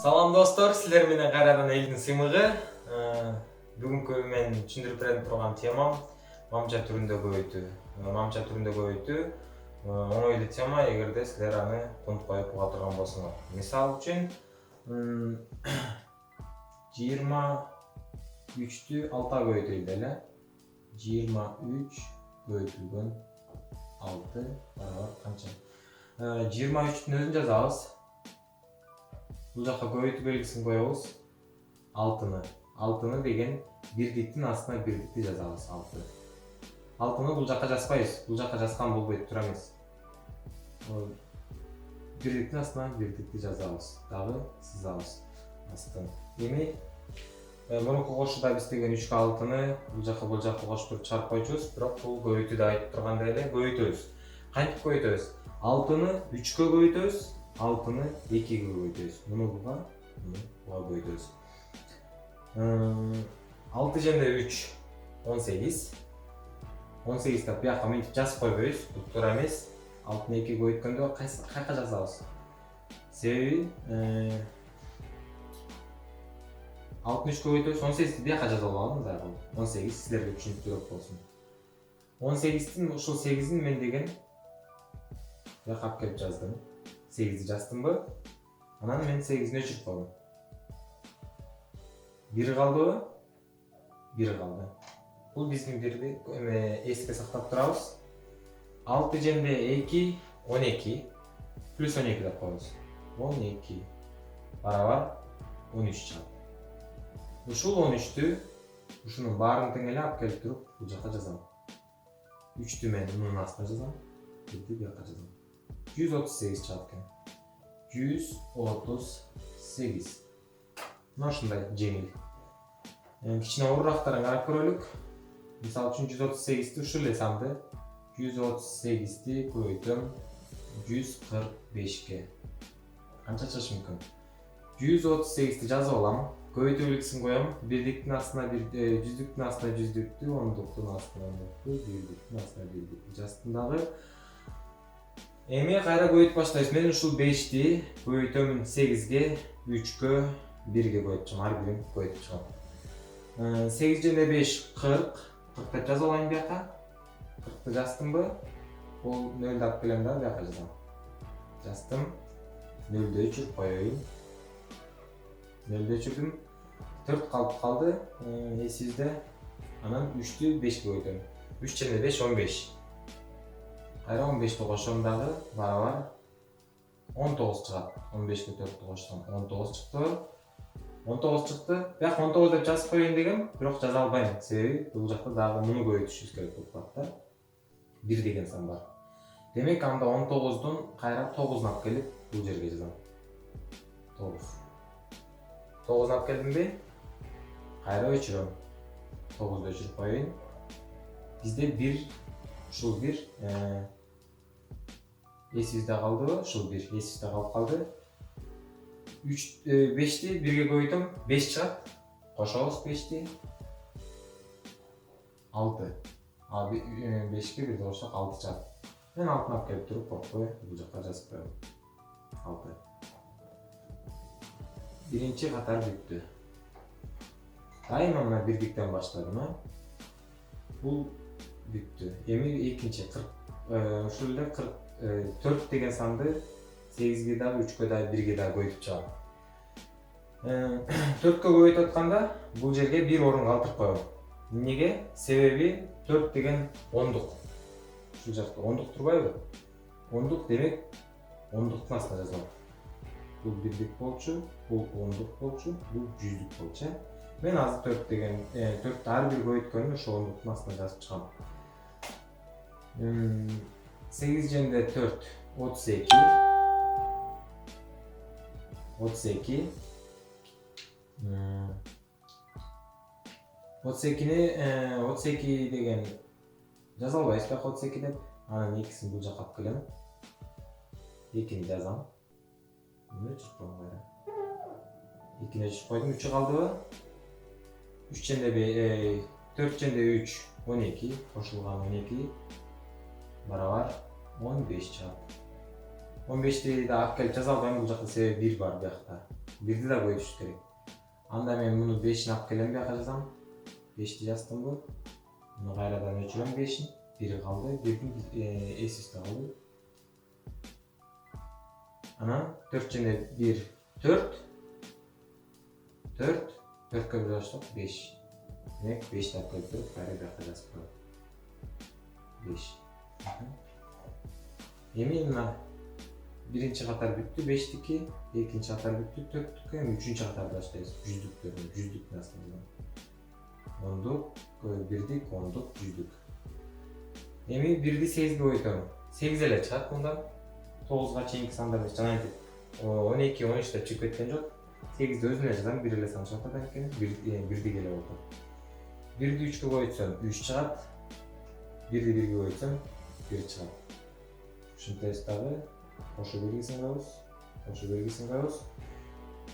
Салам достор, силер менен кайрадан элдин сыймыгы. Бүгүнкү мен түшүндүрүп бере турган темам мамча түрүндөгү өйтүү. Мамча түрүндөгү өйтүү оңойлуу тема эгерде силер аны кунт коюп уга турган болсоңор. Мисал үчүн 23-тү 6га көбөйтөлү эле. 23 көбөйтүлгөн 6 барабар канча? 23-түн өзүн жазабыз. Бул жакка көбөйтүү белгисин коебуз. 6-ны деген бирдиктин астына бирдикти жазабыз. 6-ны бул жакка жазбайбыз. Бул жакка жазган болбойт, туура эмес. Бирдиктин астына бирдикти жазабыз. Дагы сызабыз астын. Эми мурунку кошууда биз деген 3 6-ны бул жакка коштуруп чыгарып койчубуз, бирок бул көбөйтүүдө айтып тургандай эле көбөйтөбүз. Кантип көбөйтөбүз? 6-ны 3кө көбөйтөбүз, 6-ны 2ге көбөйтөбүз. Муну буга көбөйтөбүз. 6 жана 3 18. 18 деп бияка мынтип жазып койбойбуз. Бул туура эмес. 6-ны 2ге көбөйткөндө кайка жазабыз? Себеби 6-ны 3кө көбөйтөбүз, 18-ти бияка жазып алган да бул. 18 силерге түшүнүктүүрөөк болсун. 18-тин ушул 8-ин мен деген бияка алып келип жаздым. 8-ди жаздымбы? Анан мен 8-ни өчүрүп койдум. 1 калдыбы? 1 калды. Бул биздин бирди эске сактап турабыз. 6 жана 2 12 плюс 12 деп коебуз. 12 барабар 13 чыгат. Ушул 13-тү ушунун баарын тең эле алып келип туруп бул жакка жазам. 3-тү мен мунун астына жазам. 1-ди бияка жазам. 138 чыгат экен. 138. Мына ушундай жеңил. Кичине оорураактарын карап көрөлүк. Мисалы үчүн 138-ти ушул эле санды 138-ти көбөйтөм 145-ке. Канча чыгышы мүмкүн? 138-ти жазып алам. Көбөйтүү белгисин коем. Бирдиктин астына жүздүктүн астына жүздүктү, ондуктун астына ондукту, бирдиктин астына бирдикти жаздым дагы. Эми кайра көбөйтүп баштайбыз. Мен ушул 5-ти көбөйтөм 8-ге, 3кө, 1ге көбөйтүп ар бирин көбөйтүп чыгам. 8 жана 5 40. 40 деп жазып алайын бияка. 40-ты жаздымбы? Бул 0-ды алып келем да бияка жазам. Жаздым. 0-ды өчүрүп коеюн. 0-ды өчүрдүм. 4 калды. Эсибизде. Анан 3-тү 5ке көбөйтөм. 3 жана 5 15. Кайра 15-ти кошом дагы барабар 19 чыгат. 15-ке 4-тү кошсом 19 чыкты. 19 чыкты. Бияк 19 деп жазып коеюн дегем, бирок жаза албайм. Себеби бул жакта дагы муну көбөйтүшүбүз керек болуп калат да. 1 деген сан бар. Демек анда 19-дун кайра 9-ун алып келип бул жерге жазам. 9. 9-ун алып келдимби? Кайра өчүрөм. 9-ду өчүрүп коеюн. Бизде 1 ушул 1 эсибизде калдыбы? Ушул 1 эсибизде калып калды. 5-ти 1ге көбөйтөм, 5 чыгат. Кошобуз 5-ти. 6. 5-ке 1 кошсок 6 чыгат. Мен 6-ны алып келип туруп коркпой бул жакка жазып коем. 6. Биринчи катар бүттү. Дайыма мына бирдиктен баштадым, Бул бүттү. Эми экинчи 40 ушул эле 44 деген санды 8-ге дагы 3кө дагы 1ге дагы көбөйтүп чыгам. 4кө көбөйтүп атканда бул жерге 1 орун калтырып коем. Эмнеге? Себеби 4 деген ондук. Ушул жакта ондук турбайбы? Ондук демек ондуктун астына жазылат. Бул бирдик болчу, бул ондук болчу, бул жүздүк болчу. Мен азыр 4 деген 4 ар бир көбөйткөнү ошол ондуктун астына жазып чыгам. 8 жана 4 32. 32. 32 деген жаза албайбыз бияка 32 деп. Анан 2син бул жакка алып келем. 2-ни жазам. Эмне өчүрүп коем кайра? 2-ни өчүрүп койдум. 3 калдыбы? 4 жана 3 12. Кошулган 12 барабар 15 чыгат. 15-ти да алып келип жаза албайм, бул жакта себеби 1 бар биякта. Birdi de koyuş gerek. Anda ben bunu 5'ini alıp gelen bir yazam. 5'ti yazdım bu. Bunu gayradan öçürüm 5'in. Biri kaldı. Birinin es üstü kaldı. Ana 4 içinde 1, 4. 4. 4 kabul açtık 5. Demek 5 dakika 4 gayra bir yakacağız. 5. Eminim lan. Birinci katar büktü 5'tiki, ikinci katar büktü 4'tiki, üçüncü katar başlayız. Yüzlük diyorum, yüzlük nasıl diyorum. Onduk, birdik, onduk, yüzlük. Emi birdi 8'de oyuyorum. 8 ile çıkart bundan. 9'ga çeyinki sanдар beş. Canaydı. 12, 13'te çıkıp etken yok. 8'de özüne yazan 1 ile sanışakta da etkeni. Birdi gele oldu. Birdi 3'ge koyutsam 3 çıkart. Birdi 1'ge koyutsam 1 çıkart. Şimdi test abi. Qo'shib belgisini qo'yamiz.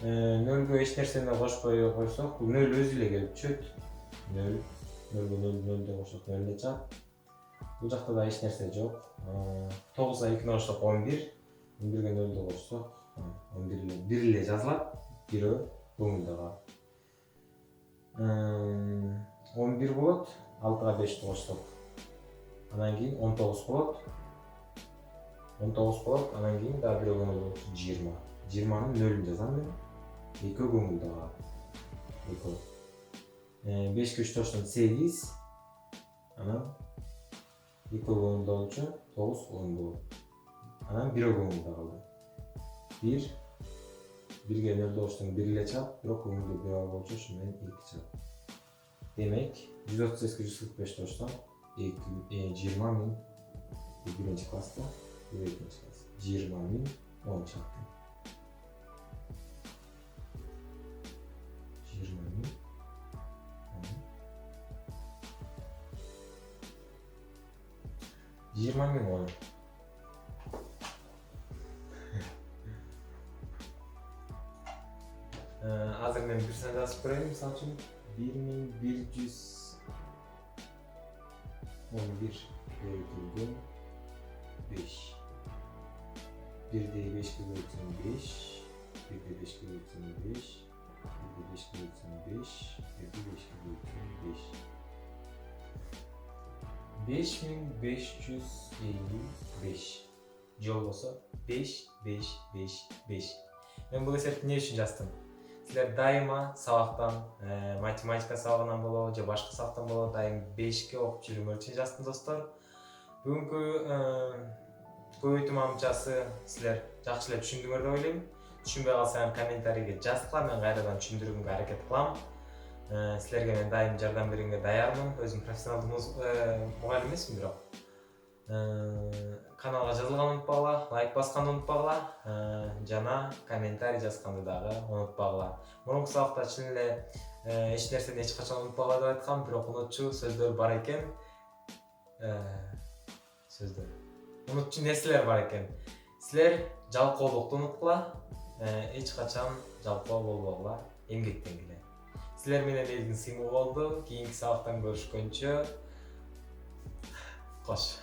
0 ga hech narsani qo'shib qo'ysak, bu 0 o'zi ile kelib tushadi. 0 ga 0 deb qo'shsak 0 ga chiqadi. Bu yoqda da hech narsa yo'q. 9 ga 2 ni qo'shsak 11. 11 ga 0 deb qo'shsak 11 ile 1 ile yoziladi. 1 ko'ngilda qoladi. 11 bo'ladi. 6 ga 5 ni qo'shsak. Andan keyin 19 bo'ladi. 19 bo'ladi, andan keyin daha bir o'g'il 20. 20'nin 0'ini yazamın. 2 ko'ngilda qoladi. 5 ga 3 qo'shsam 8. Ana 2 ko'ngilda olunca 9 10 bo'ladi. Ana 1 ko'ngilda qoldi. 1 ga 0 qo'shsam 1 ile chiqadi, 1 ko'ngilda 1 bo'lsa shundan 2 chiqadi. Demek 138 ga 145 qo'shsam 20 ming birinchi klassda 20 ming 10 çıktı. 20 ming 10. 20 ming 10. Hazır ben bir sene daha spreyim misal için 1111 bölgülgün 5. 1'de 5 kilo 5, 1'de 5 kilo 5, 1'de 5 kilo 5, 1'de 5 kilo 5. 5555 yol olsa 5, 5, 5, 5. Ben bu resepti ne için yazdım? Sizler daima sabahtan, matematika sabahından bolo, же başka sabahtan bolo, daim 5'ke okup жүрүмөр için жаздым достор. Бүгүнкү көбөйтүү мамчасы силер жакшылап түшүндүңөр деп ойлойм. Түшүнбөй калсаңар комментарийге жазгыла, мен кайрадан түшүндүрүүгө аракет кылам. Силерге мен дайым жардам берүүгө даярмын. Өзүм профессионалдуу мугалим эмесмин, бирок каналга жазылганды унутпагыла, лайк басканды унутпагыла, жана комментарий жазганды дагы унутпагыла. Мурунку сабакта чын эле эч нерсени эч качан унутпагыла деп айткам, бирок унутчу сөздөр бар экен. Unutçu nesler var ekan. Sizler жалкоолукту унуткула, эч качан жалкоо болбогула, эмгектен келе. Sizler менен элдин сыймы болду. Кийинки сабактан көрүшкөнчө кош.